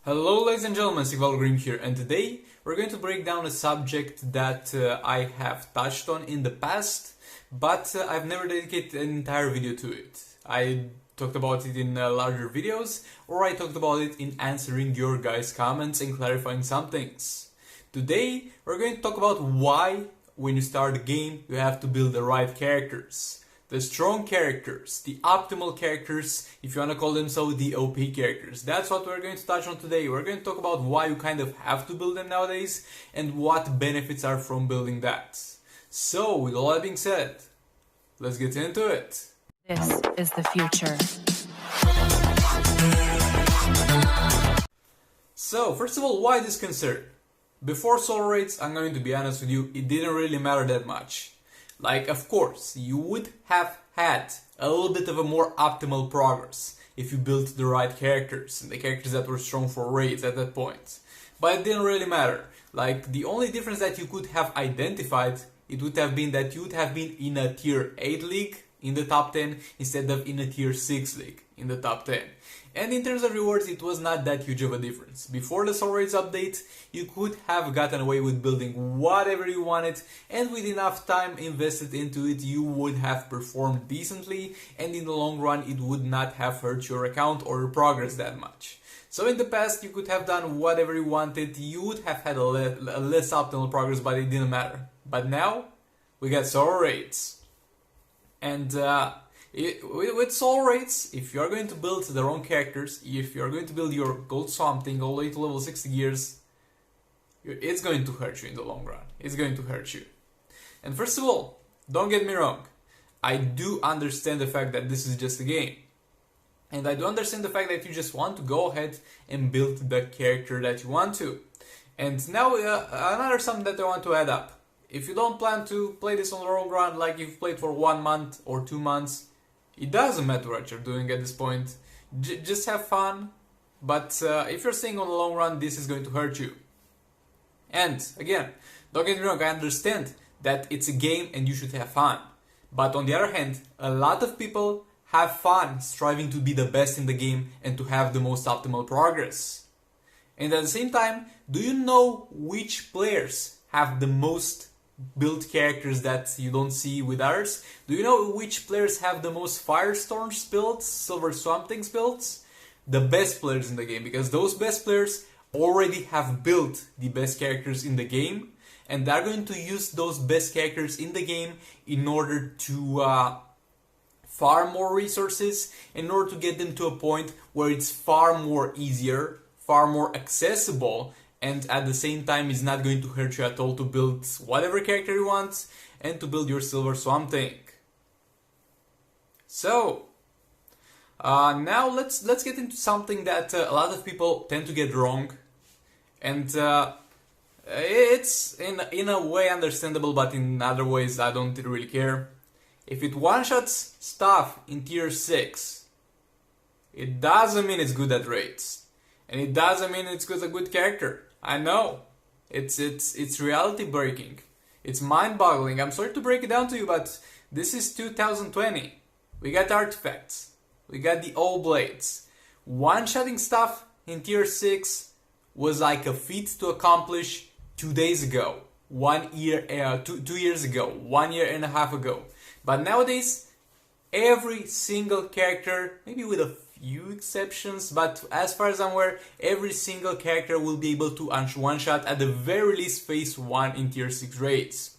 Hello ladies and gentlemen, Sigvalgrim here, and today we're going to break down a subject that I have touched on in the past, but I've never dedicated an entire video to it. I talked about it in larger videos, or I talked about it in answering your guys' comments and clarifying some things. Today we're going to talk about why, when you start a game, you have to build the right characters. The strong characters, the optimal characters, if you want to call them so, the OP characters. That's what we're going to touch on today. We're going to talk about why you kind of have to build them nowadays and what benefits are from building that. So, with all that being said, let's get into it. This is the future. So, first of all, why this concern? Before soul rates, I'm going to be honest with you, it didn't really matter that much. Like, of course, you would have had a little bit of a more optimal progress if you built the right characters, and the characters that were strong for raids at that point. But it didn't really matter. Like, the only difference that you could have identified, it would have been that you would have been in a tier 8 league in the top 10 instead of in a tier 6 league in the top 10. And in terms of rewards, it was not that huge of a difference. Before the Soul Raids update, you could have gotten away with building whatever you wanted, and with enough time invested into it, you would have performed decently, and in the long run, it would not have hurt your account or your progress that much. So in the past, you could have done whatever you wanted, you would have had a less optimal progress, but it didn't matter. But now, we got Soul Raids. And with soul rates, if you're going to build the wrong characters, if you're going to build your gold swamp thing all the way to level 60 gears, it's going to hurt you in the long run. It's going to hurt you. And first of all, don't get me wrong, I do understand the fact that this is just a game. And I do understand the fact that you just want to go ahead and build the character that you want to. And now another something that I want to add up. If you don't plan to play this on the long run, like you've played for 1 month or 2 months, it doesn't matter what you're doing at this point. Just have fun. But if you're staying on the long run, this is going to hurt you. And again, don't get me wrong, I understand that it's a game and you should have fun. But on the other hand, a lot of people have fun striving to be the best in the game and to have the most optimal progress. And at the same time, do you know which players have the most built characters that you don't see with others? Do you know which players have the most Firestorms builds, Silver Swamp Things builds? The best players in the game, because those best players already have built the best characters in the game, and they're going to use those best characters in the game in order to farm more resources, in order to get them to a point where it's far more easier, far more accessible, and at the same time is not going to hurt you at all to build whatever character you want and to build your Silver Swamp Thing. So, now let's get into something that a lot of people tend to get wrong, and it's in a way understandable, but in other ways I don't really care. If it one-shots stuff in tier 6, it doesn't mean it's good at raids, and it doesn't mean it's a good character. I know, it's reality breaking, it's mind boggling. I'm sorry to break it down to you, but this is 2020. We got artifacts, we got the all blades. One-shotting stuff in tier 6 was like a feat to accomplish 2 days ago, 1 year, 2 years ago, 1 year and a half ago. But nowadays, every single character, maybe with a few exceptions, but as far as I'm aware, every single character will be able to one-shot at the very least phase 1 in tier 6 raids.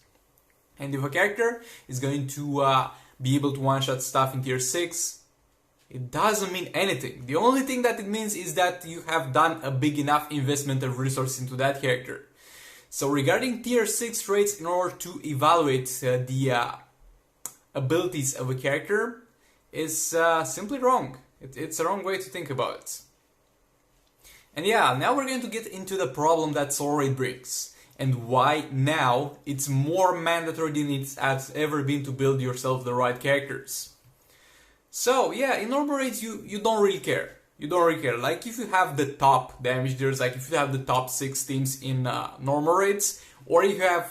And if a character is going to be able to one-shot stuff in tier 6, it doesn't mean anything. The only thing that it means is that you have done a big enough investment of resources into that character. So regarding tier 6 raids, in order to evaluate the abilities of a character, is simply wrong. It's a wrong way to think about it. And yeah, now we're going to get into the problem that Soul Raid brings, and why now it's more mandatory than it has ever been to build yourself the right characters. So yeah, in normal raids you don't really care. You don't really care. Like if you have the top damage dealers, like if you have the top 6 teams in normal raids, or you have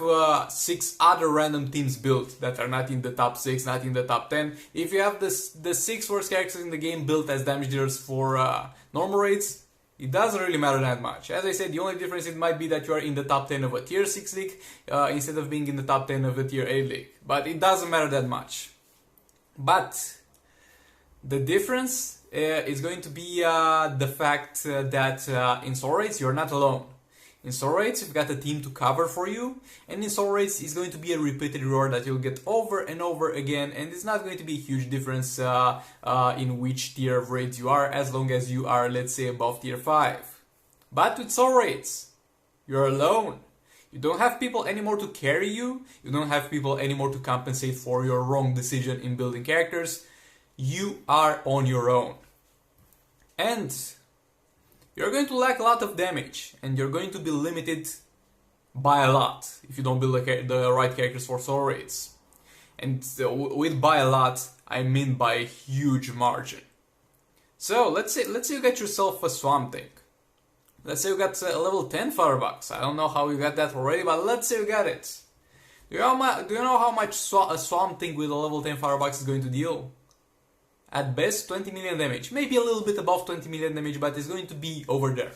6 other random teams built that are not in the top 6, not in the top 10. If you have the 6 worst characters in the game built as damage dealers for normal raids, it doesn't really matter that much. As I said, the only difference it might be that you are in the top 10 of a tier 6 league instead of being in the top 10 of a tier 8 league. But it doesn't matter that much. But the difference is going to be the fact that in Soul Raids you're not alone. In Soul Raids you've got a team to cover for you, and in Soul Raids it's going to be a repeated reward that you'll get over and over again, and it's not going to be a huge difference in which tier of raids you are, as long as you are, let's say, above tier 5. But with Soul Raids, you're alone. You don't have people anymore to carry you, you don't have people anymore to compensate for your wrong decision in building characters. You are on your own. And you're going to lack a lot of damage, and you're going to be limited by a lot if you don't build the right characters for Soul Raids. And with by a lot, I mean by a huge margin. So let's say you get yourself a Swamp Thing. Let's say you got a level 10 Firebox. I don't know how you got that already, but let's say you got it. Do you know how much a Swamp Thing with a level 10 Firebox is going to deal? At best 20 million damage, maybe a little bit above 20 million damage, but it's going to be over there,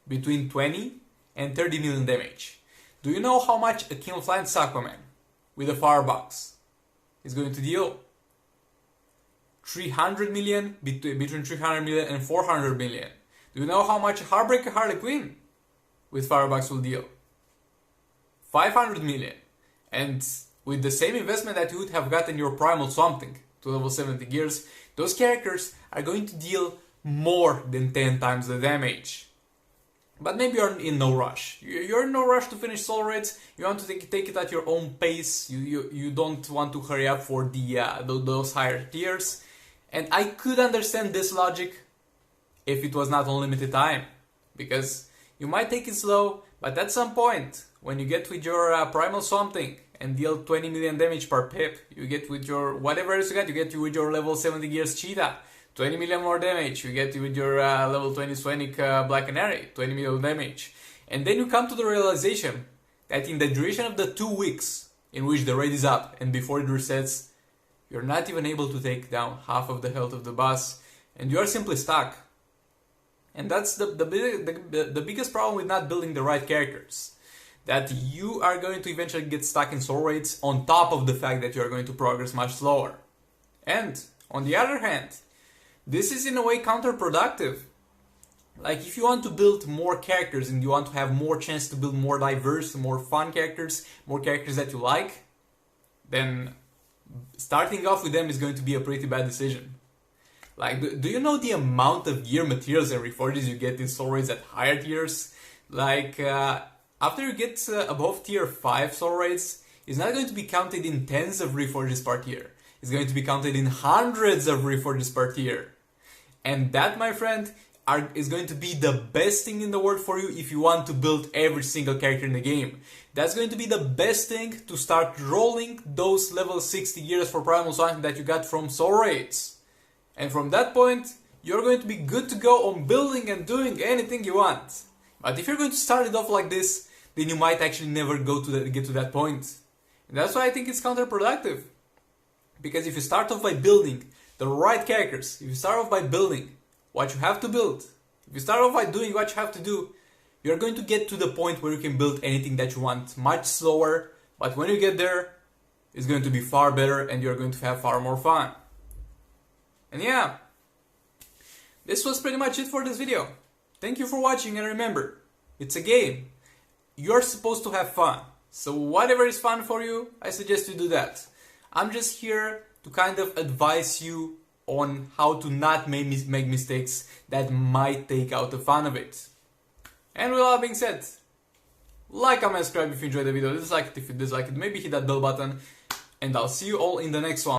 between 20 and 30 million damage. Do you know how much a King of Atlantis Aquaman with a Firebox is going to deal? 300 million, between 300 million and 400 million. Do you know how much a Heartbreaker Harley Quinn with Firebox will deal? 500 million. And with the same investment that you would have gotten your Primal Something to level 70 gears, those characters are going to deal more than 10 times the damage. But maybe you're in no rush. You're in no rush to finish Soul Raids. You want to take it at your own pace. You don't want to hurry up for those higher tiers. And I could understand this logic if it was not unlimited time. Because you might take it slow, but at some point, when you get with your Primal Something and deal 20 million damage per pip, you get with your whatever else you get with your level 70 gears Cheetah, 20 million more damage, you get with your level 20 Sonic Black Canary, 20 million damage. And then you come to the realization that in the duration of the 2 weeks in which the raid is up and before it resets, you're not even able to take down half of the health of the boss, and you are simply stuck. And that's the biggest problem with not building the right characters. That you are going to eventually get stuck in Soul Raids on top of the fact that you are going to progress much slower. And, on the other hand, this is in a way counterproductive. Like, if you want to build more characters and you want to have more chance to build more diverse, more fun characters, more characters that you like, then starting off with them is going to be a pretty bad decision. Like, do you know the amount of gear materials and reforges you get in Soul Raids at higher tiers? Like, after you get above tier 5 Soul Raids, it's not going to be counted in tens of reforges per tier. It's going to be counted in hundreds of reforges per tier. And that, my friend, is going to be the best thing in the world for you if you want to build every single character in the game. That's going to be the best thing to start rolling those level 60 gears for Primal Something that you got from Soul Raids. And from that point, you're going to be good to go on building and doing anything you want. But if you're going to start it off like this, then you might actually never get to that point. And that's why I think it's counterproductive. Because if you start off by building the right characters, if you start off by building what you have to build, if you start off by doing what you have to do, you're going to get to the point where you can build anything that you want much slower, but when you get there, it's going to be far better and you're going to have far more fun. And yeah, this was pretty much it for this video. Thank you for watching, and remember, it's a game. You're supposed to have fun. So whatever is fun for you, I suggest you do that. I'm just here to kind of advise you on how to not make mistakes that might take out the fun of it. And with all that being said, like, comment, subscribe if you enjoyed the video, dislike it if you dislike it, maybe hit that bell button, and I'll see you all in the next one.